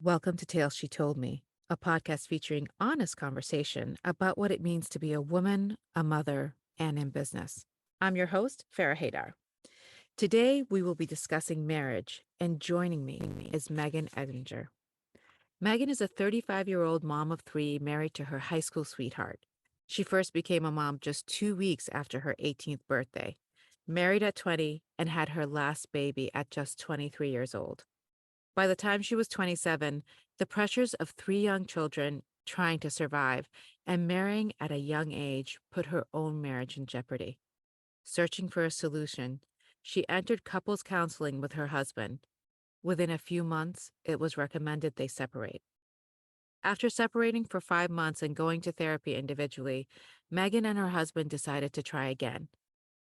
Welcome to Tales She Told Me, a podcast featuring honest conversation about what it means to be a woman, a mother, and in business. I'm your host, Farrah Haidar. Today, we will be discussing marriage, and joining me is Megan Eddinger. Megan is a 35-year-old mom of three married to her high school sweetheart. She first became a mom just 2 weeks after her 18th birthday, married at 20, and had her last baby at just 23 years old. By the time she was 27, the pressures of three young children trying to survive and marrying at a young age put her own marriage in jeopardy. Searching for a solution, she entered couples counseling with her husband. Within a few months, it was recommended they separate. After separating for 5 months and going to therapy individually, Megan and her husband decided to try again.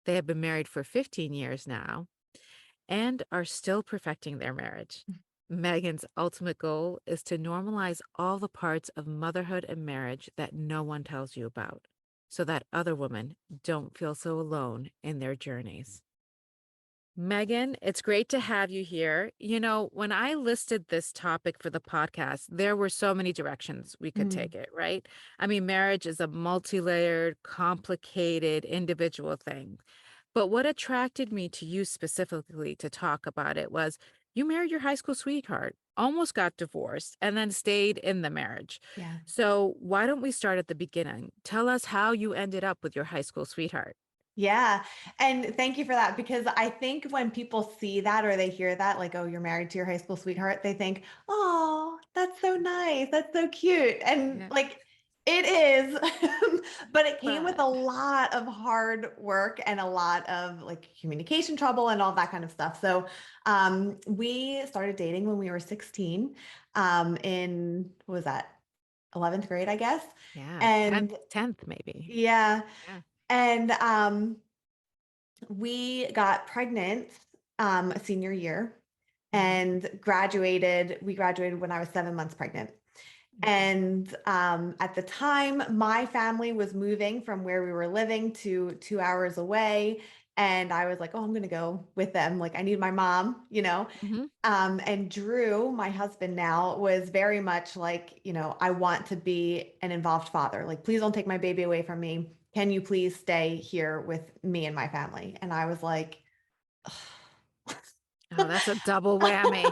They have been married for 15 years now and are still perfecting their marriage. Megan's ultimate goal is to normalize all the parts of motherhood and marriage that no one tells you about, so that other women don't feel so alone in their journeys. Megan, it's great to have you here. When I listed this topic for the podcast, there were so many directions we could Mm. take it, right? I mean, marriage is a multi layered, complicated, individual thing. But what attracted me to you specifically to talk about it was you married your high school sweetheart, almost got divorced, and then stayed in the marriage. Yeah. So, why don't we start at the beginning? Tell us how you ended up with your high school sweetheart. Yeah. And thank you for that because I think when people see that or they hear that, like, oh, you're married to your high school sweetheart, they think, oh, that's so nice. That's so cute. And Yeah. like, it is, but it came with But a lot of hard work and a lot of like communication trouble and all that kind of stuff. So, we started dating when we were 16, in what was that, 11th grade, I guess. yeah, 10th, And 10th maybe. yeah. Yeah. And we got pregnant senior year Mhm. and graduated. We graduated when I was 7 months pregnant. Okay. And at the time, my family was moving from where we were living to 2 hours away. And I was like, oh, I'm going to go with them. Like, I need my mom, you know? Hmm. And Drew, my husband now, was very much like, I want to be an involved father. Like, please don't take my baby away from me. Can you please stay here with me and my family? And I was like, Oh, that's a double whammy.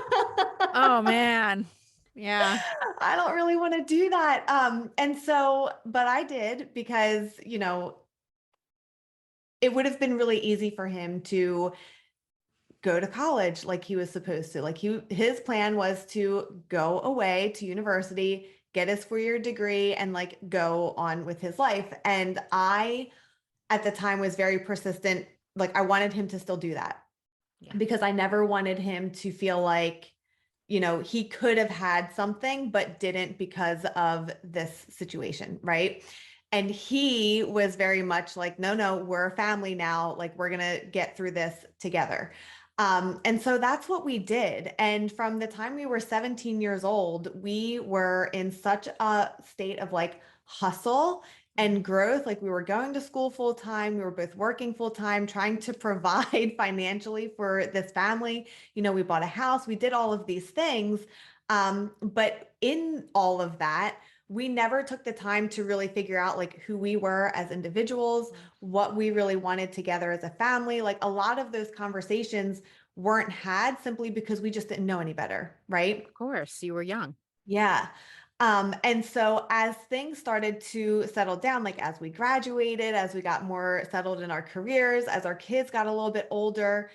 Oh, man. Yeah. I don't really want to do that. And so, but I did because, it would have been really easy for him to go to college like he was supposed to. Like his plan was to go away to university, get his 4-year degree and like go on with his life. And I at the time was very persistent. Like I wanted him to still do that Yeah. because I never wanted him to feel like, he could have had something but didn't because of this situation, right? And he was very much like, no, no, we're a family now. Like, we're going to get through this together. And so that's what we did. And from the time we were 17 years old, we were in such a state of like hustle Mhm. and growth. Like, we were going to school full time. We were both working full time, trying to provide financially for this family. We bought a house, we did all of these things. But in all of that, we never took the time to really figure out like who we were as individuals, what we really wanted together as a family. Like a lot of those conversations weren't had simply because we just didn't know any better, right? Of course, you were young. Yeah. And so as things started to settle down, like as we graduated, as we got more settled in our careers, as our kids got a little bit older,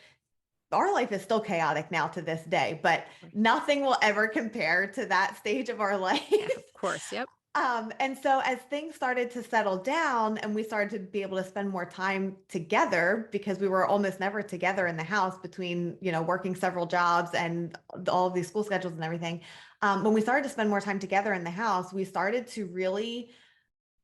our life is still chaotic now to this day, but nothing will ever compare to that stage of our life. Yeah, of course. Yep. And so as things started to settle down and we started to be able to spend more time together because we were almost never together in the house between, working several jobs and all of these school schedules and everything. When we started to spend more time together in the house, we started to really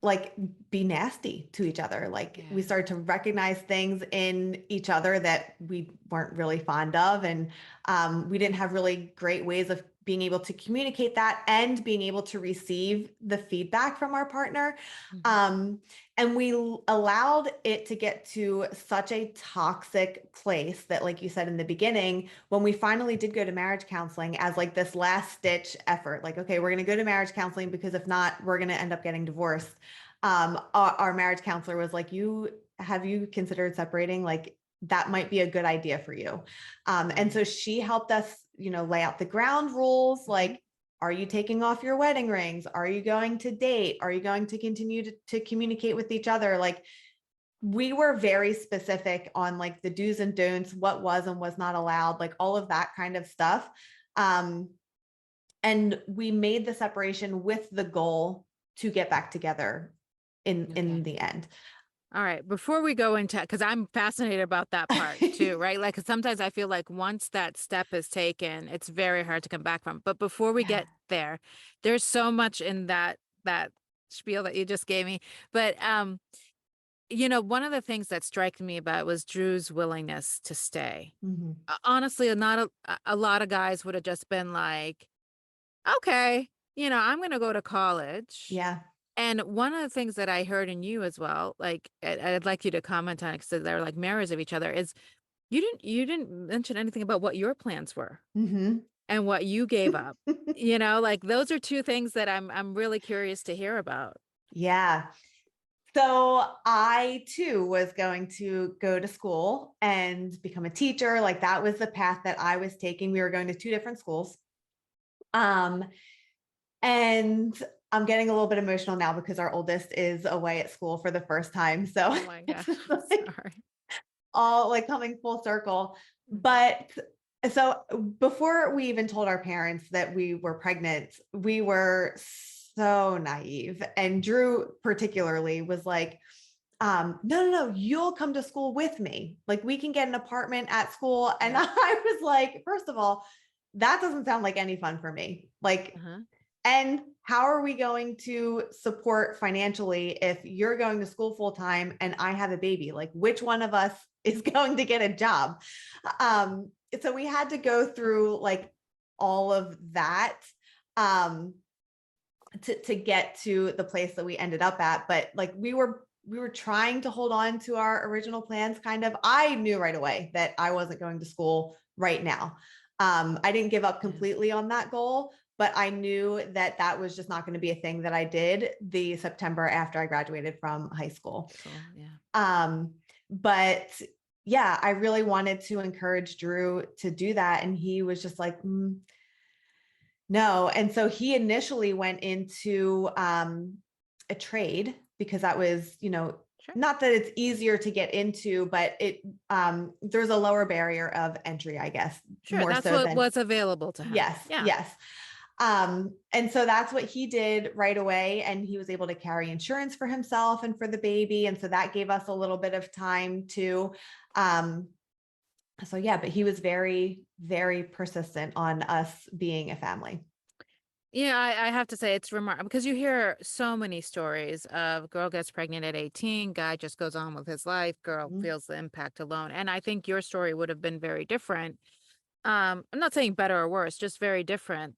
like be nasty to each other. Like we Yeah. started to recognize things in each other that we weren't really fond of. And we didn't have really great ways of being able to communicate that and being able to receive the feedback from our partner. And we allowed it to get to such a toxic place that, like you said in the beginning, when we finally did go to marriage counseling as like this last stitch effort, like, okay, we're going to go to marriage counseling because if not, we're going to end up getting divorced. Our marriage counselor was like, have you considered separating? Like, that might be a good idea for you. And so she helped us, lay out the ground rules. Like, are you taking off your wedding rings? Are you going to date? Are you going to continue to communicate with each other? Like, we were very specific on like the do's and don'ts, what was and was not allowed, like all of that kind of stuff. And we made the separation with the goal to get back together in the end. All right. Before we go into, because I'm fascinated about that part too, right? Like, 'cause sometimes I feel like once that step is taken, it's very hard to come back from. But before we get there, there's so much in that spiel that you just gave me. But one of the things that struck me about was Drew's willingness to stay. Honestly, not a lot of guys would have just been like, okay, I'm going to go to college. Yeah. And one of the things that I heard in you as well, like I'd like you to comment on it because they're like mirrors of each other, is you didn't mention anything about what your plans were and what you gave up. Like those are two things that I'm really curious to hear about. Yeah. So I too was going to go to school and become a teacher. Like that was the path that I was taking. We were going to two different schools. And I'm getting a little bit emotional now because our oldest is away at school for the first time. So Oh my gosh. Sorry. All like coming full circle. But so before we even told our parents that we were pregnant, we were so naive. And Drew particularly was like, no, you'll come to school with me. Like we can get an apartment at school. And I was like, first of all, that doesn't sound like any fun for me. Like, and how are we going to support financially if you're going to school full time and I have a baby? Like, which one of us is going to get a job? So we had to go through like all of that to get to the place that we ended up at. But like we were trying to hold on to our original plans. Kind of, I knew right away that I wasn't going to school right now. I didn't give up completely on that goal, but I knew that that was just not going to be a thing that I did the September after I graduated from high school. But yeah, I really wanted to encourage Drew to do that. And he was just like, no. And so he initially went into a trade because that was, not that it's easier to get into, but there's a lower barrier of entry, I guess. Sure. That's what was available to him. Yes. Yeah. Yes. And so that's what he did right away. And he was able to carry insurance for himself and for the baby. And so that gave us a little bit of time to, so yeah, but he was very, very persistent on us being a family. Yeah, I have to say it's remarkable because you hear so many stories of girl gets pregnant at 18, guy just goes on with his life, girl feels the impact alone. And I think your story would have been very different. I'm not saying better or worse, just very different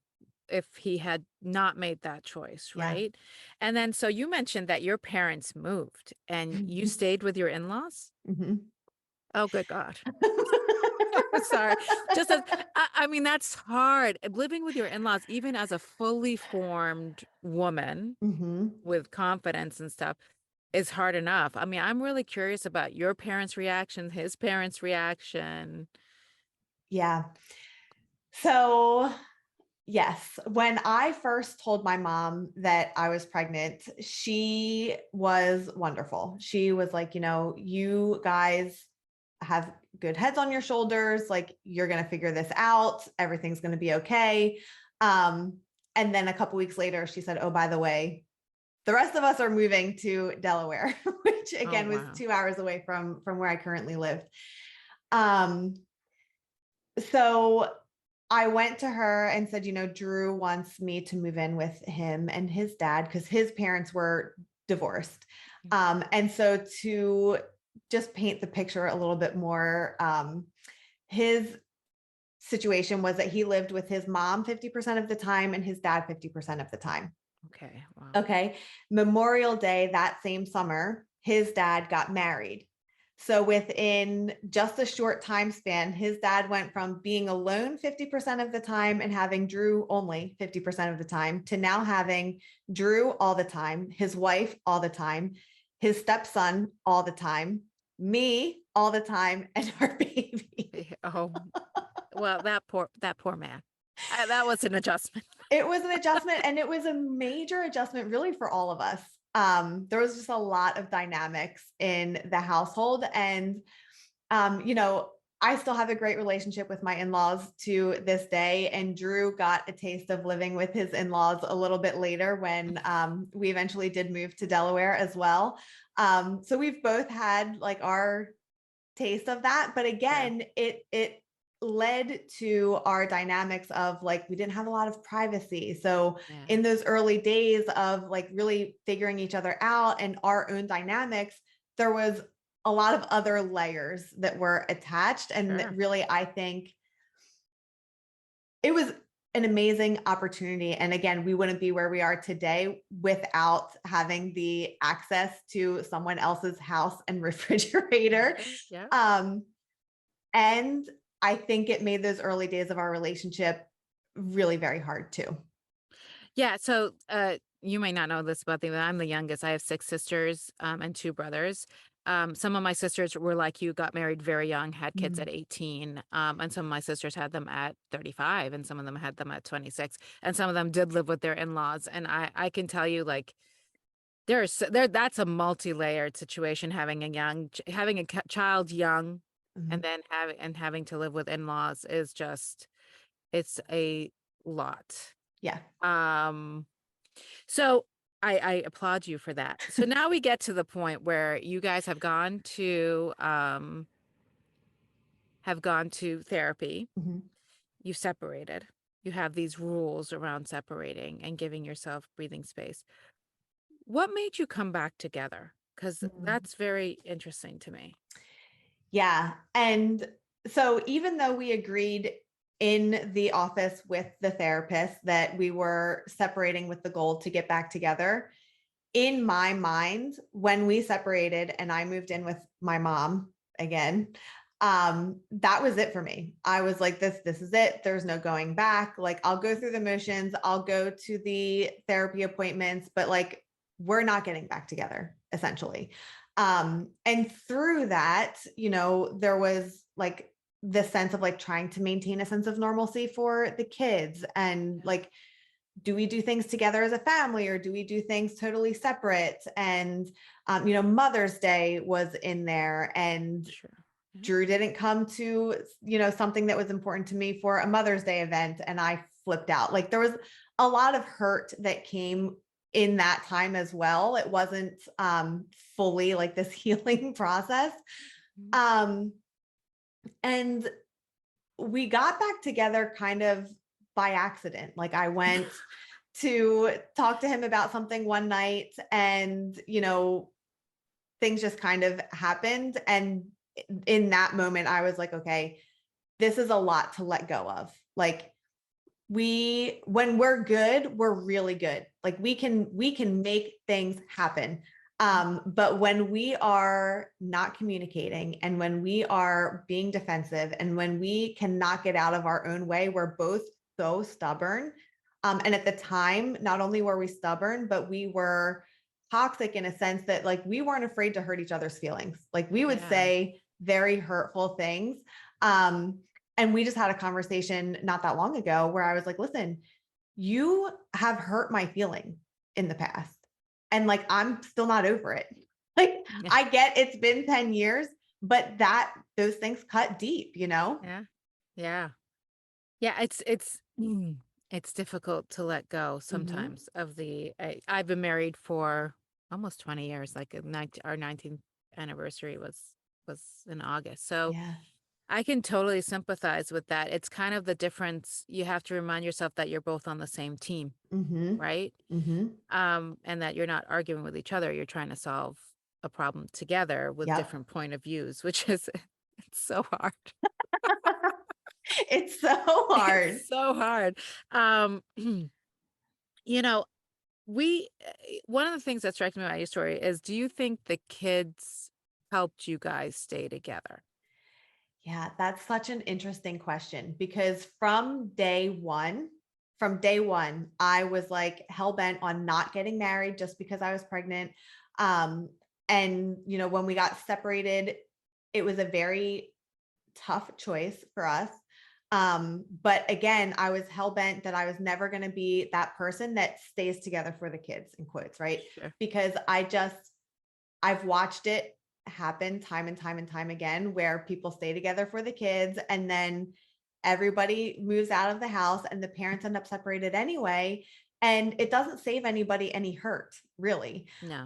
if he had not made that choice, right? And then so you mentioned that your parents moved and you stayed with your in-laws? Oh, good God. Sorry. I mean, that's hard. Living with your in-laws, even as a fully formed woman with confidence and stuff, is hard enough. I mean, I'm really curious about your parents' reaction, his parents' reaction. Yeah. So, yes, when I first told my mom that I was pregnant, she was wonderful. She was like, you guys have good heads on your shoulders. Like, you're going to figure this out. Everything's going to be okay. And then a couple weeks later, she said, oh, by the way, the rest of us are moving to Delaware, which again was 2 hours away from where I currently lived. So I went to her and said, Drew wants me to move in with him and his dad because his parents were divorced. And so to just paint the picture a little bit more, his situation was that he lived with his mom 50% of the time and his dad 50% of the time. Okay. Wow. Okay. Memorial Day that same summer, his dad got married. So within just a short time span, his dad went from being alone 50% of the time and having Drew only 50% of the time to now having Drew all the time, his wife all the time, his stepson all the time, me all the time, and our baby. Oh, well, that poor man. That was an adjustment. It was an adjustment, and it was a major adjustment really for all of us. There was just a lot of dynamics in the household. And, you know, I still have a great relationship with my in-laws to this day. And Drew got a taste of living with his in-laws a little bit later when we eventually did move to Delaware as well. So we've both had like our taste of that. But Sure. again, it led to our dynamics of like we didn't have a lot of privacy. So Yeah. in those early days of like really figuring each other out and our own dynamics, there was a lot of other layers that were attached. And that Sure. really, I think it was an amazing opportunity. And again, we wouldn't be where we are today without having the access to someone else's house and refrigerator. Okay. Yeah. Um, and I think it made those early days of our relationship really very hard too. Yeah. So, you may not know this about me, but I'm the youngest. I have six sisters, and two brothers. Some of my sisters were like you, got married very young, had kids Mhm. at 18. And some of my sisters had them at 35, and some of them had them at 26. And some of them did live with their in-laws. And I can tell you, like, that's a multi-layered situation, having having a child young, and Mhm. then having to live with in-laws is just, it's a lot. Yeah. Um, so I applaud you for that. So now we get to the point where you guys have gone to therapy, Mhm. you separated. You have these rules around separating and giving yourself breathing space. What made you come back together? Because Mhm. that's very interesting to me. Yeah. And so even though we agreed in the office with the therapist that we were separating with the goal to get back together, in my mind, when we separated and I moved in with my mom again, that was it for me. I was like, this is it. There's no going back. Like, I'll go through the motions, I'll go to the therapy appointments, but like, we're not getting back together, essentially. And through that, you know, there was like this sense of like trying to maintain a sense of normalcy for the kids and Yeah. like do we do things together as a family or do we do things totally separate? And, you know, Mother's Day was in there and Sure. Yeah. Drew didn't come to, you know, something that was important to me for a Mother's Day event and I flipped out. Like there was a lot of hurt that came in that time as well. It wasn't fully like this healing process. Mhm. Um, and we got back together kind of by accident. Like I went to talk to him about something one night and, you know, things just kind of happened. And in that moment, I was like, okay, this is a lot to let go of. Like when we're good, we're really good. Like we can make things happen. But when we are not communicating and when we are being defensive and when we cannot get out of our own way, we're both so stubborn. And at the time, not only were we stubborn, but we were toxic in a sense that like we weren't afraid to hurt each other's feelings. Like we would Yeah. say very hurtful things. Um, and we just had a conversation not that long ago where I was like, listen, you have hurt my feeling in the past. And like, I'm still not over it. Like, Yeah. I get it's been 10 years, but those things cut deep, you know? Yeah. Yeah. Yeah. It's difficult to let go Hmm. sometimes of I've been married for almost 20 years. Like our 19th anniversary was in August. So Yeah. I can totally sympathize with that. It's kind of the difference. You have to remind yourself that you're both on the same team, Hmm. right? Hmm. And that you're not arguing with each other. You're trying to solve a problem together with Yep. different point of views, which is it's so hard. It's so hard. It's so hard. Um, you know, one of the things that strikes me about your story is, do you think the kids helped you guys stay together? Yeah, that's such an interesting question because from day one, I was like hell bent on not getting married just because I was pregnant. Um, and when we got separated, it was a very tough choice for us. But again, I was hell bent that I was never going to be that person that stays together for the kids, in quotes, right? Sure. Because I've watched it happen time and time and time again where people stay together for the kids and then everybody moves out of the house and the parents end up separated anyway. And it doesn't save anybody any hurt, really. No.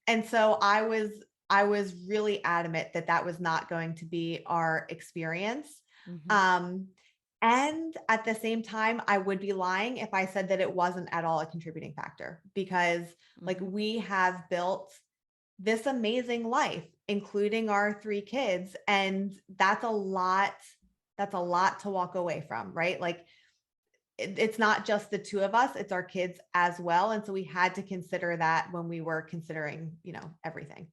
And so I was really adamant that that was not going to be our experience. Hmm. Um, and at the same time, I would be lying if I said that it wasn't at all a contributing factor because like Hmm. we have built this amazing life, including our three kids. And that's a lot to walk away from, right? Like it's not just the two of us, it's our kids as well. And so we had to consider that when we were considering, everything.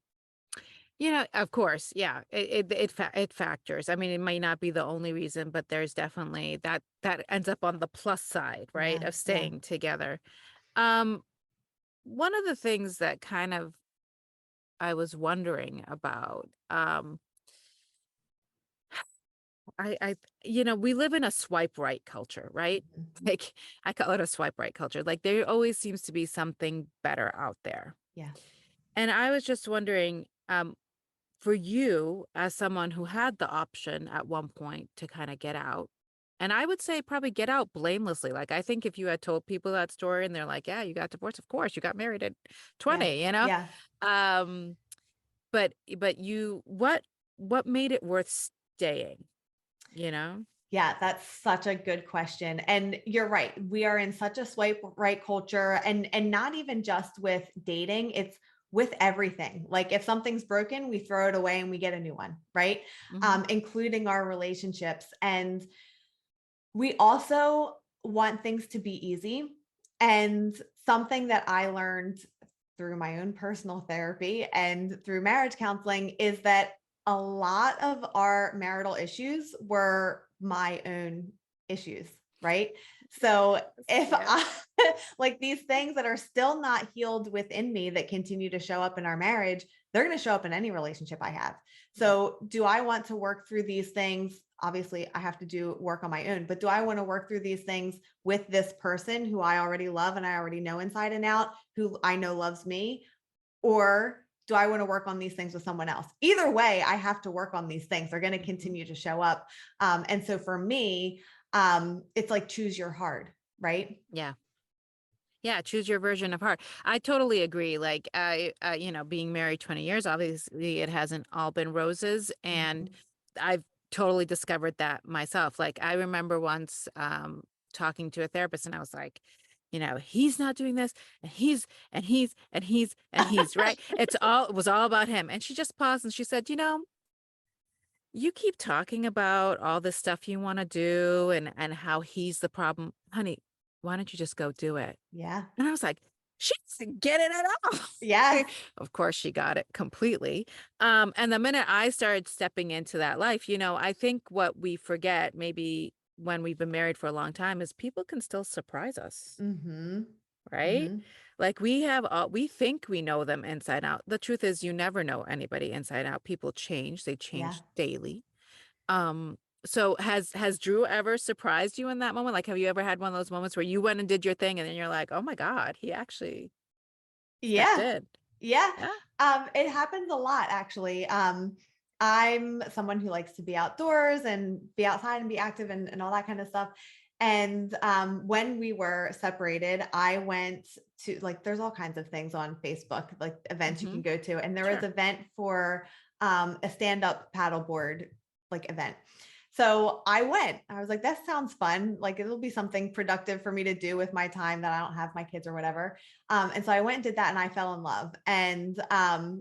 Of course, yeah, it factors. I mean, it might not be the only reason, but there's definitely that ends up on the plus side, right, Yeah. of Yeah. staying together. Um, One of the things that kind of I was wondering about, we live in a swipe right culture, right? Mhm. Like, I call it a swipe right culture. Like, there always seems to be something better out there. Yeah. And I was just wondering, for you, as someone who had the option at one point to kind of get out, and I would say probably get out blamelessly. Like, I think if you had told people that story and they're like, yeah, you got divorced, of course, you got married at Yeah. 20, you know? Yeah. Um, but what made it worth staying, you know? Yeah, that's such a good question. And you're right. We are in such a swipe right culture and not even just with dating, it's with everything. Like if something's broken, we throw it away and we get a new one, right? Hmm. Including our relationships. And we also want things to be easy. And something that I learned through my own personal therapy and through marriage counseling is that a lot of our marital issues were my own issues, right? So if Yeah. I like these things that are still not healed within me that continue to show up in our marriage, they're going to show up in any relationship I have. Yeah. So do I want to work through these things? Obviously, I have to do work on my own, but do I want to work through these things with this person who I already love and I already know inside and out, who I know loves me? Or do I want to work on these things with someone else? Either way, I have to work on these things. They're going to Mhm. continue to show up. And so for me, it's like choose your hard, right? Yeah. Yeah, choose your version of heart. I totally agree. Like, being married 20 years, obviously it hasn't all been roses. And Mhm. I've totally discovered that myself. Like, I remember once talking to a therapist and I was like, he's not doing this and he's, right? It was all about him. And she just paused and she said, you keep talking about all this stuff you want to do and how he's the problem. Honey, why don't you just go do it? Yeah. And I was like, "She doesn't get it at all." Yes. Of course, she got it completely. And the minute I started stepping into that life, I think what we forget, maybe when we've been married for a long time, is people can still surprise us, Hmm. right? Hmm. Like we think we know them inside out. The truth is, you never know anybody inside out. People change, they Yeah. change daily. So has Drew ever surprised you in that moment? Like, have you ever had one of those moments where you went and did your thing and then you're like, "Oh my God, he actually stepped Yeah. in." Yeah. Yeah. It happens a lot actually. I'm someone who likes to be outdoors and be outside and be active and all that kind of stuff. And when we were separated, I went to like there's all kinds of things on Facebook, like events you can Mhm. go to. And there was Sure. an event for a stand-up paddleboard like event. So I went. I was like, that sounds fun. Like it'll be something productive for me to do with my time that I don't have my kids or whatever. And so I went and did that and I fell in love. And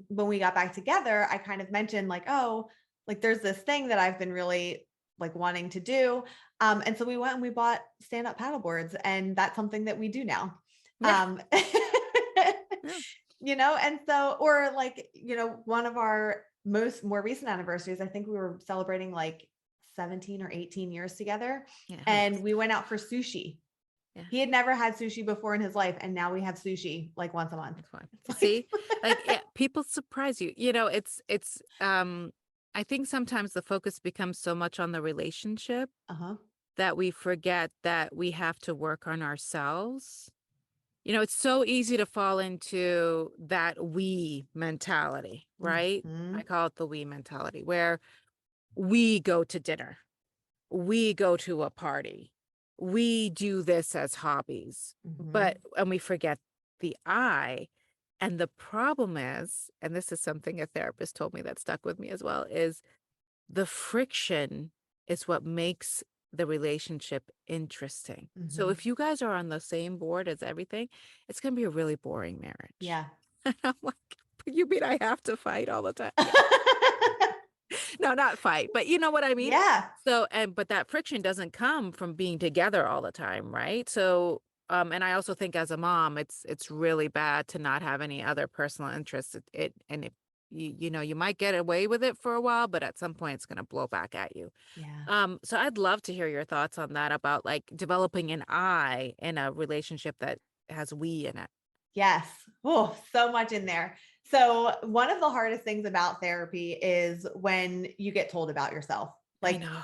when we got back together, I kind of mentioned like, oh, like there's this thing that I've been really like wanting to do. And so we went and we bought stand-up paddle boards, and that's something that we do now. Yeah. Um, Yeah. and so, or like, one of our more recent anniversaries, I think we were celebrating like 17 or 18 years together. Yeah. And we went out for sushi. Yeah. He had never had sushi before in his life, and now we have sushi like once a month. That's fine. It's See, like, yeah, people surprise you. I think sometimes the focus becomes so much on the relationship uh-huh. that we forget that we have to work on ourselves. It's so easy to fall into that we mentality, right? Mm-hmm. I call it the we mentality, where we go to dinner, we go to a party, we do this as hobbies, Mm-hmm. and we forget the I. And the problem is, and this is something a therapist told me that stuck with me as well, is the friction is what makes the relationship interesting. So Mm-hmm. if you guys are on the same board as everything, it's going to be a really boring marriage. Yeah. And I'm like, you mean I have to fight all the time? Yeah. No, not fight, but you know what I mean? Yeah. So, but that friction doesn't come from being together all the time, right? So, and I also think as a mom, it's really bad to not have any other personal interests. And if you might get away with it for a while, but at some point it's going to blow back at you. Yeah. So I'd love to hear your thoughts on that about like developing an I in a relationship that has we in it. Yes. Oh, so much in there. So, one of the hardest things about therapy is when you get told about yourself. I Like, know.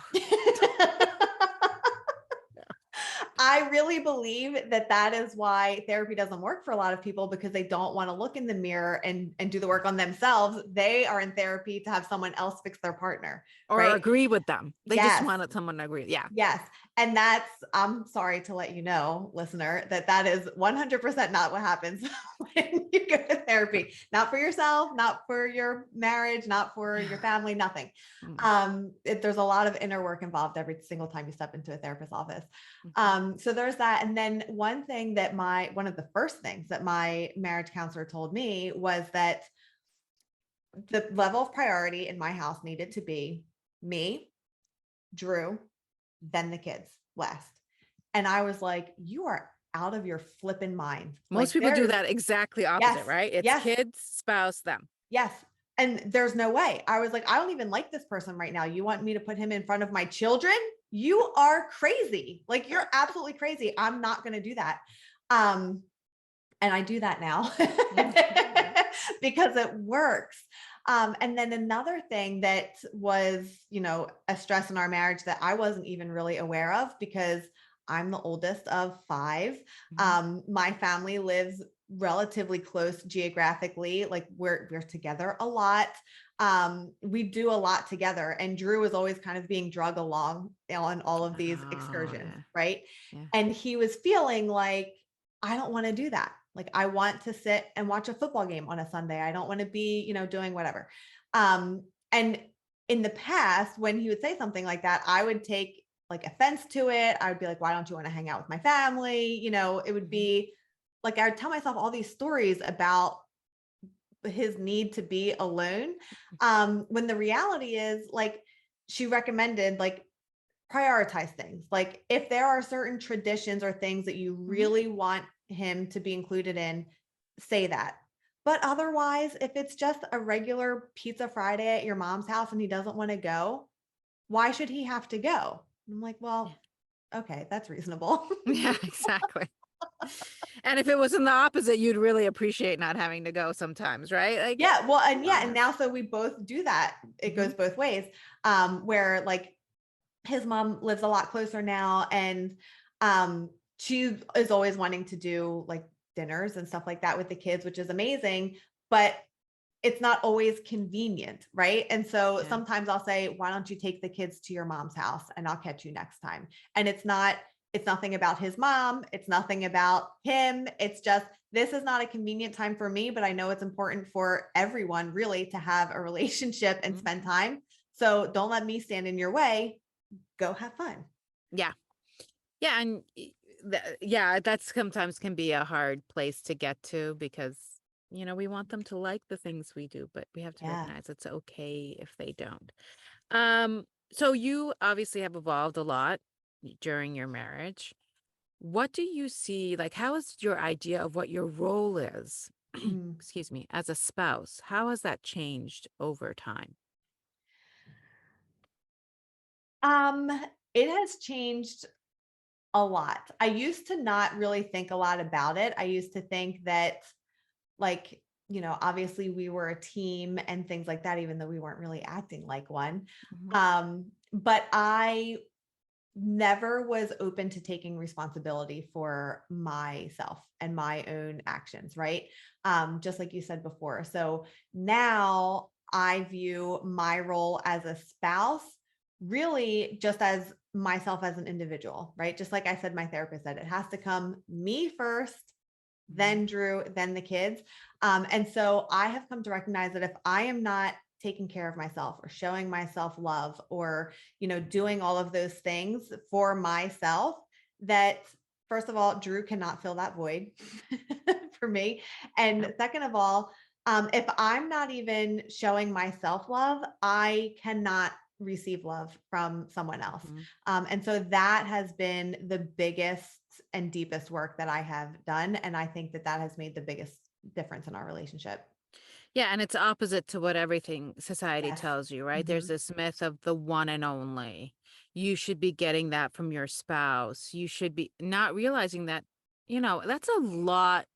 I really believe that that is why therapy doesn't work for a lot of people, because they don't want to look in the mirror and do the work on themselves. They are in therapy to have someone else fix their partner, Or right? agree with them. They just Yes. wanted someone to agree. Yeah. Yes. And I'm sorry to let you know, listener, that is 100% not what happens when you go to therapy. Not for yourself, not for your marriage, not for your family, nothing. There's a lot of inner work involved every single time you step into a therapist's office. So there's that. And then one of the first things that my marriage counselor told me was that the level of priority in my house needed to be me, Drew, then the kids last. And I was like, you are out of your flipping mind. Most Like, people do that exactly opposite, yes, right? It's yes, kids, spouse, them. yes. And there's no way. I was like, I don't even like this person right now. You want me to put him in front of my children? You are crazy. Like, you're absolutely crazy. I'm not going to do that. And I do that now because it works. And then another thing that was, a stress in our marriage that I wasn't even really aware of, because I'm the oldest of 5. My family lives relatively close geographically. Like, we're together a lot. We do a lot together, and Drew is always kind of being drug along on all of these excursions, Yeah. right? Yeah. And he was feeling like, I don't want to do that. Like, I want to sit and watch a football game on a Sunday. I don't want to be, doing whatever. And in the past, when he would say something like that, I would take like offense to it. I would be like, why don't you want to hang out with my family? It would be like, I would tell myself all these stories about his need to be alone. When the reality is, like, she recommended, like, prioritize things. Like, if there are certain traditions or things that you really want him to be included in, say that. But otherwise, if it's just a regular pizza Friday at your mom's house and he doesn't want to go, why should he have to go? I'm like, well, okay, that's reasonable. Yeah, exactly. And if it was in the opposite, you'd really appreciate not having to go sometimes, right? Like, Yeah, well, and be and now, honest. so we both do that. It goes both ways. Where, like, his mom lives a lot closer now, and she is always wanting to do like dinners and stuff like that with the kids, which is amazing, but it's not always convenient, right? And so Yeah. sometimes I'll say, why don't you take the kids to your mom's house and I'll catch you next time? And it's nothing about his mom, it's nothing about him. It's just, this is not a convenient time for me, but I know it's important for everyone really to have a relationship and spend time. So don't let me stand in your way. Go have fun. Yeah. Yeah. And yeah, that sometimes can be a hard place to get to because, we want them to like the things we do, but we have to Yeah. recognize it's okay if they don't. Um, So you obviously have evolved a lot during your marriage. What do you see, like, how is your idea of what your role is, Mm. excuse me, as a spouse? How has that changed over time? Um, it has changed a lot. I used to not really think a lot about it. I used to think that, like, obviously we were a team and things like that, even though we weren't really acting like one. Mhm. But I never was open to taking responsibility for myself and my own actions, right? Just like you said before. So now I view my role as a spouse really just as myself as an individual, right? Just like I said, my therapist said, it has to come me first, Mhm. then Drew, then the kids. And so I have come to recognize that if I am not taking care of myself or showing myself love or, doing all of those things for myself, that first of all, Drew cannot fill that void for me. Yep. And second of all, if I'm not even showing myself love, I cannot receive love from someone else. Mhm. And so that has been the biggest and deepest work that I have done. And I think that that has made the biggest difference in our relationship. Yeah, and it's opposite to what everything society Yes. tells you, right? There's Mhm. this myth of the one and only. You should be getting that from your spouse. You should be not realizing that, that's a lot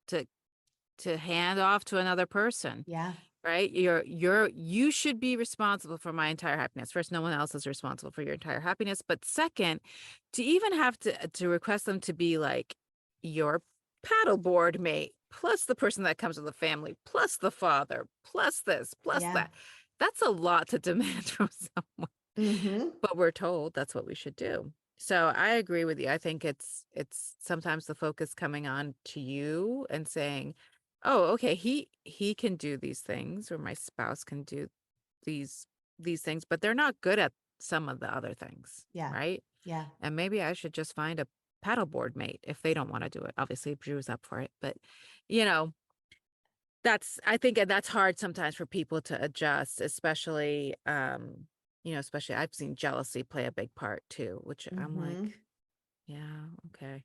to hand off to another person, Yeah. right? You should be responsible for my entire happiness. First, no one else is responsible for your entire happiness, but second, to even have to request them to be like your paddleboard mate, plus the person that comes with the family, plus the father, plus this, plus Yeah. that. That's a lot to demand from someone, Mhm. but we're told that's what we should do. So I agree with you. I think it's sometimes the focus coming on to you and saying, "Oh, okay, he can do these things, or my spouse can do these these things, but they're not good at some of the other things, Yeah. right? Yeah. And maybe I should just find a paddleboard mate if they don't want to do it. Obviously, if Drew's up for it, but you know, I think that's hard sometimes for people to adjust, especially especially I've seen jealousy play a big part too, which I'm like, Mhm. yeah, okay.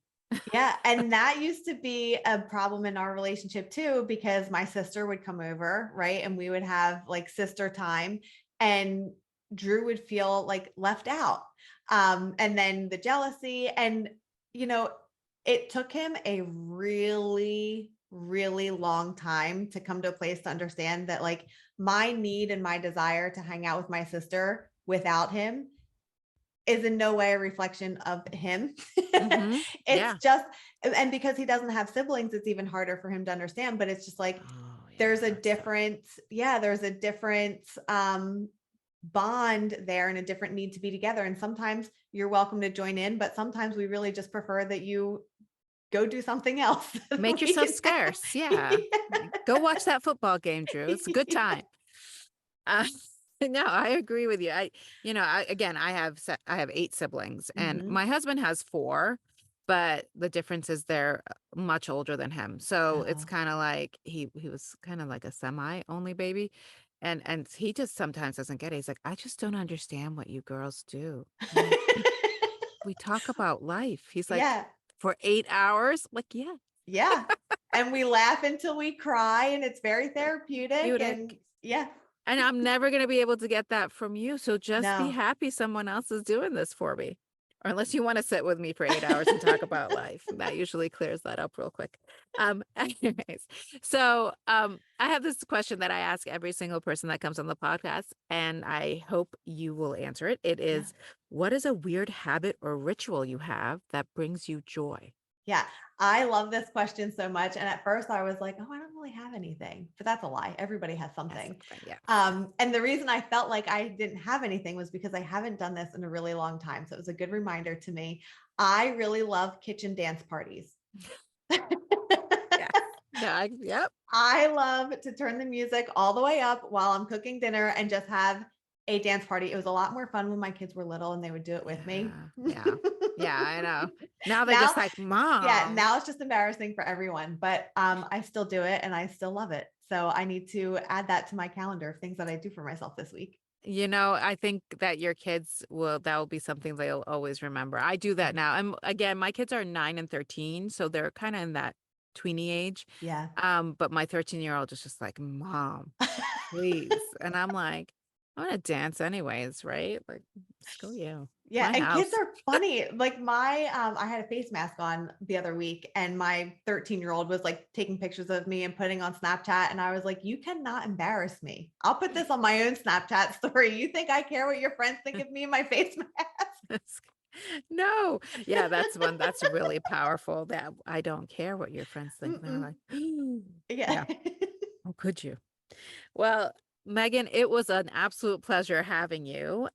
Yeah, and that used to be a problem in our relationship too, because my sister would come over, right? And we would have like sister time, and Drew would feel like left out. And then the jealousy, and you know, it took him a really, really long time to come to a place to understand that like my need and my desire to hang out with my sister without him is in no way a reflection of him. Mhm. It's Yeah. just, and because he doesn't have siblings, it's even harder for him to understand, but it's just like Oh, yeah, there's a that's tough. different, yeah, there's a different bond there and a different need to be together. And sometimes you're welcome to join in, but sometimes we really just prefer that you go do something else so that Make we yourself can scarce. Yeah. have. Like, go watch that football game, Drew. It's a good Yeah. time. Uh, no, I agree with you. Again, I have 8 siblings and Mhm. my husband has 4, but the difference is they're much older than him. So it's Oh. kind of like he was kind of like a semi only baby. And he just sometimes doesn't get it. He's like, I just don't understand what you girls do. I'm like, we talk about life. He's like, Yeah. for 8 hours? Like, yeah, Yeah. And we laugh until we cry, and it's very therapeutic, and therapeutic. yeah. And I'm never gonna be able to get that from you, so just be No. happy someone else is doing this for me. Or unless you wanna sit with me for 8 hours and talk about life. That usually clears that up real quick. Anyways, so, I have this question that I ask every single person that comes on the podcast, and I hope you will answer it. It Yeah. is, what is a weird habit or ritual you have that brings you joy? Yeah. I love this question so much, and at first I was like, "Oh, I don't really have anything," but that's a lie. Everybody has That's something. something, yes, yes. And the reason I felt like I didn't have anything was because I haven't done this in a really long time, so it was a good reminder to me. I really love kitchen dance parties. Yes. No, yep. I love to turn the music all the way up while I'm cooking dinner and just have a dance party. It was a lot more fun when my kids were little and they would do it with me. Yeah, yeah. Yeah, I know. Now they're Now, just like, yeah, "Mom." now it's just embarrassing for everyone, but I still do it and I still love it. So I need to add that to my calendar of things that I do for myself this week. I think that your kids that will be something they'll always remember. I do that Mhm. now. And again, my kids are 9 and 13, so they're kind of in that tweeny age. Yeah. But my 13-year-old is just like, "Mom, please." And I'm like, "I'm gonna dance anyways, right? Like, screw you. It's Yeah, my and kids house." are funny. Like I had a face mask on the other week and my 13-year-old was like taking pictures of me and putting on Snapchat and I was like, "You cannot embarrass me. I'll put this on my own Snapchat story. You think I care what your friends think of me in my face mask?" It's No. Yeah, that's one that's really powerful, that I don't care what your friends think. And they're Mm-mm. like, Yeah. yeah, how could you? Well, Megan, it was an absolute pleasure having you.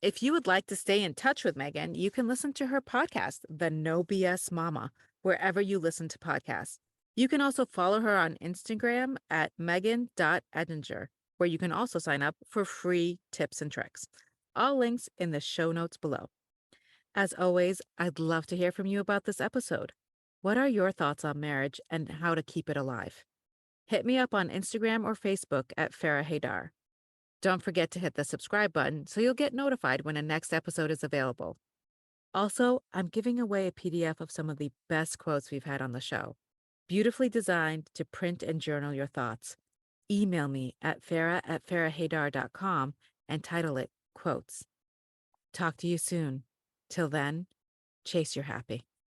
If you would like to stay in touch with Megan, you can listen to her podcast, The No BS Mama, wherever you listen to podcasts. You can also follow her on Instagram at megan.eddinger, where you can also sign up for free tips and tricks. All links in the show notes below. As always, I'd love to hear from you about this episode. What are your thoughts on marriage and how to keep it alive? Hit me up on Instagram or Facebook at Farrah Haidar. Don't forget to hit the subscribe button so you'll get notified when a next episode is available. Also, I'm giving away a PDF of some of the best quotes we've had on the show, beautifully designed to print and journal your thoughts. Email me at farrah@farrahhaidar.com and title it Quotes. Talk to you soon. Till then, chase your happy.